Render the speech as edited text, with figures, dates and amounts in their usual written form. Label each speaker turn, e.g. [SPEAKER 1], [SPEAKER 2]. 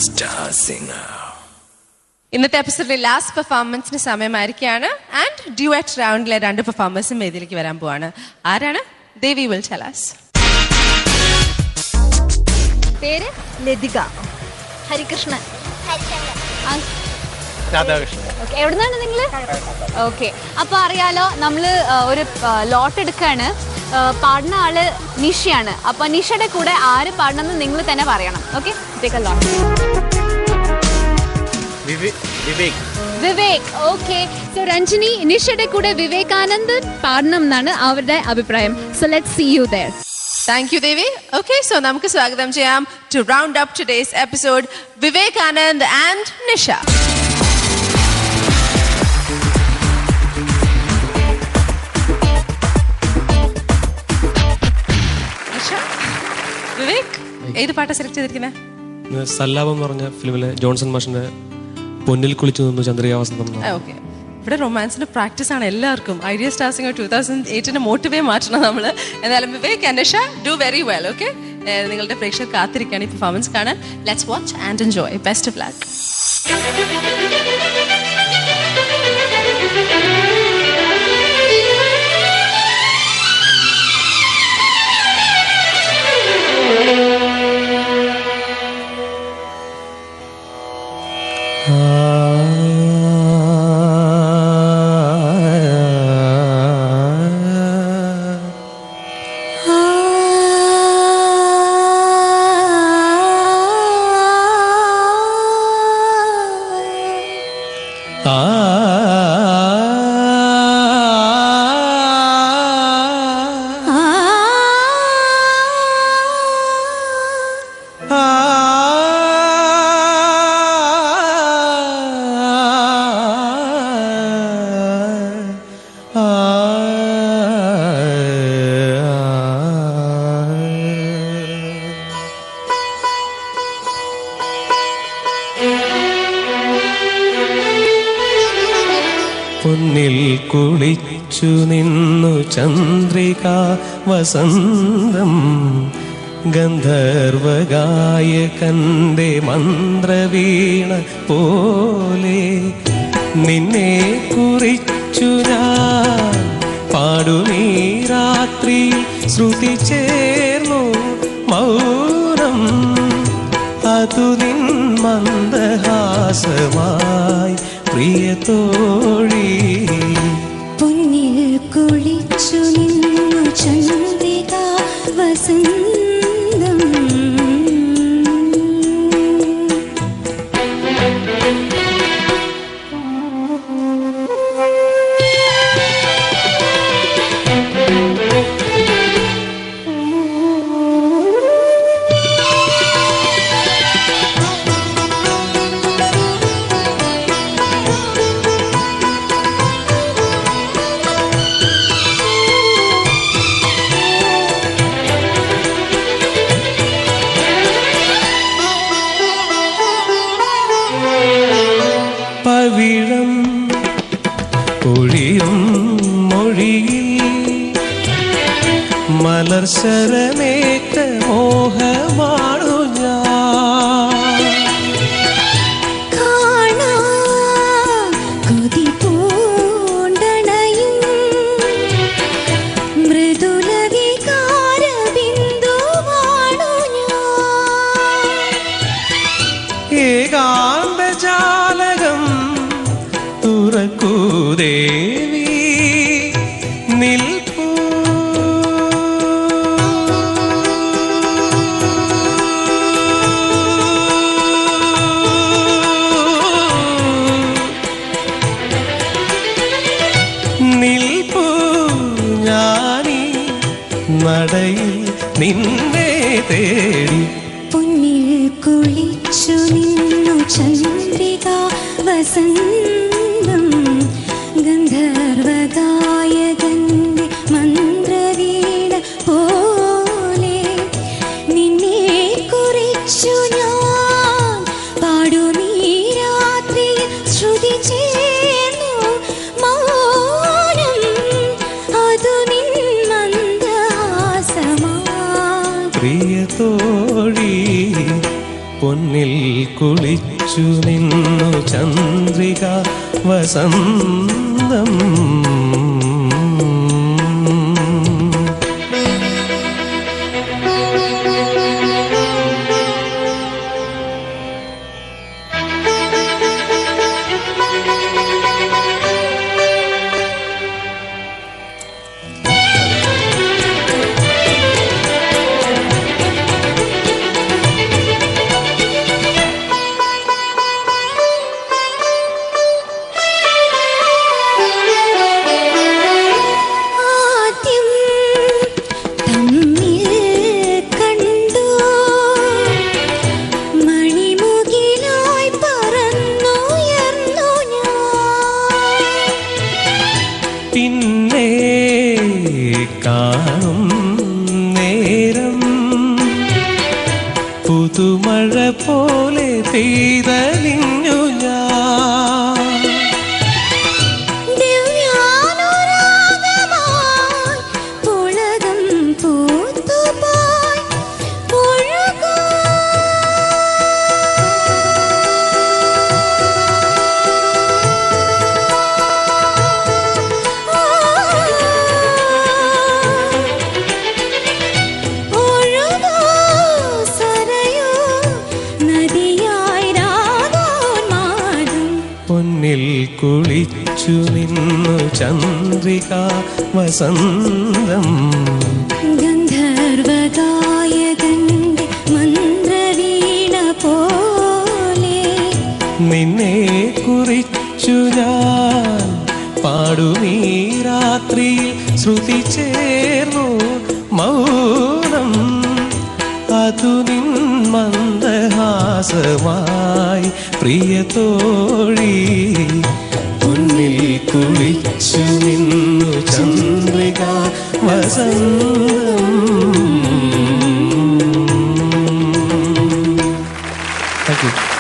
[SPEAKER 1] Star singer.
[SPEAKER 2] ഇന്നത്തെ എപ്പിസോഡിലെ last പെർഫോമൻസിന് സമയമായിരിക്കുകയാണ്. And duet റൗണ്ടിലെ 2 പെർഫോമേഴ്സും വേദിയിലേക്ക് വരാൻ പോവാണ്. ആരാണ്? ദേവി വിൽ ടെൽ us.
[SPEAKER 3] പേര് ലതിക. ഹരികൃഷ്ണൻ. എവിടുന്നാണ് നിങ്ങള്? ഓക്കെ, അപ്പൊ അറിയാലോ നമ്മള് ഒരു ലോട്ട് എടുക്കാണ്. പാടുന്ന ആള് നിഷയാണ്. അപ്പൊ നിഷയുടെ കൂടെ ആര് പാടണമെന്ന് നിങ്ങൾ തന്നെ പറയണം. Okay, take a lot. Vivek. Okay, so Ranjini നിഷയുടെ കൂടെ വിവേകാനന്ദൻ പാടണം എന്നാണ് അവരുടെ അഭിപ്രായം. So let's see you there.
[SPEAKER 2] Thank you, Devi. Okay, so നമുക്ക് സ്വാഗതം ചെയ്യാം to round up today's episode Vivekanand and Nisha. Nisha, Vivek, ഏത് പാട്ടാ സെലക്ട് ചെയ്തിരിക്കുന്നത്?
[SPEAKER 4] സല്ലാപം എന്ന് പറഞ്ഞ ഫിലിമിലെ ജോൺസൺ മാഷിന്റെ പൊന്നിൽ കുളിച്ചു നിന്നു ചന്ദ്രികാവസന്തം.
[SPEAKER 2] ഓക്കെ, ഇവിടെ റൊമാൻസിന്റെ പ്രാക്ടീസ് ആണ് എല്ലാവർക്കും. ഐഡിയ സ്റ്റാർ സിംഗർ 2008 മോട്ടിവേ മാറ്റണം നമ്മള്. എന്നാലും Vivek and Nisha do very well. Okay, നിങ്ങളുടെ പ്രേക്ഷകർ കാത്തിരിക്കുകയാണ് ഈ പെർഫോമൻസ് കാണാൻ. Let's watch and enjoy. Best of luck.
[SPEAKER 4] പൊന്നിൽ കുളിച്ചു നിന്നു ചന്ദ്രികാ വസന്തം ഗന്ധർവഗായകന്റെ മന്ത്രവീണ പോലെ നിന്നെ കുറിച്ചു ഞാൻ പാടുമീ രാത്രി ശ്രുതി ചേർന്നു മൗനം അതു നിൻ മന്ദഹാസമായി പ്രിയ തോഴി.
[SPEAKER 5] പൊന്നിൽ കുളിച്ചു നിന്നു ചന്ദ്രികാ വസന്തം
[SPEAKER 4] പവിഴം പൊഴിയും മൊഴിയിൽ മലർശരമേറ്റ മോഹമാണു ഞാൻ.
[SPEAKER 5] കൊതി പൂണ്ടണയും മൃദുല വികാര ബിന്ദുവാണു ഞാൻ.
[SPEAKER 4] ഏകാന്ത ജാലകം തുറക്കൂ ദേവി നിൽപ്പൂ. നിൽപ്പൂ ഞാനീ നടയിൽ നിന്നെ തേടി.
[SPEAKER 5] പൊന്നിൽ കുളിച്ചു നിന്നു ചന്ദ്രികാ വസന്തം ഗന്ധർവഗായകന്റെ മന്ത്രവീണ പോലെ നിന്നെ കുറിച്ചു ഞാൻ പാടുമീ രാത്രിയിൽ ശ്രുതി ചേർന്നു മൗനം അതു നിൻ മന്ദഹാസമായി
[SPEAKER 4] പ്രിയ തോഴി. പൊന്നിൽ
[SPEAKER 1] കുളിച്ചു നിന്നു ചന്ദ്രിക വസന്തം. പിന്നെ കാണും നേരം പുതുമഴ പോലെ പെയ്തലിഞ്ഞു ഞാൻ. പൊന്നിൽ കുളിച്ചു നിന്നു ചന്ദ്രിക വസന്തം.
[SPEAKER 5] ഗന്ധർവഗായകന്റെ മന്ത്രവീണ പോലെ
[SPEAKER 1] നിന്നെ കുറിച്ചു ഞാൻ പാടുമീ രാത്രിയിൽ ശ്രുതി ചേർന്നു മൗനം. അതു നിൻ മന്ദഹാസമായി പ്രിയ തോഴി. പൊന്നിൽ കുളിച്ചു നിന്നു ചന്ദ്രിക വസന്തം. Thank you.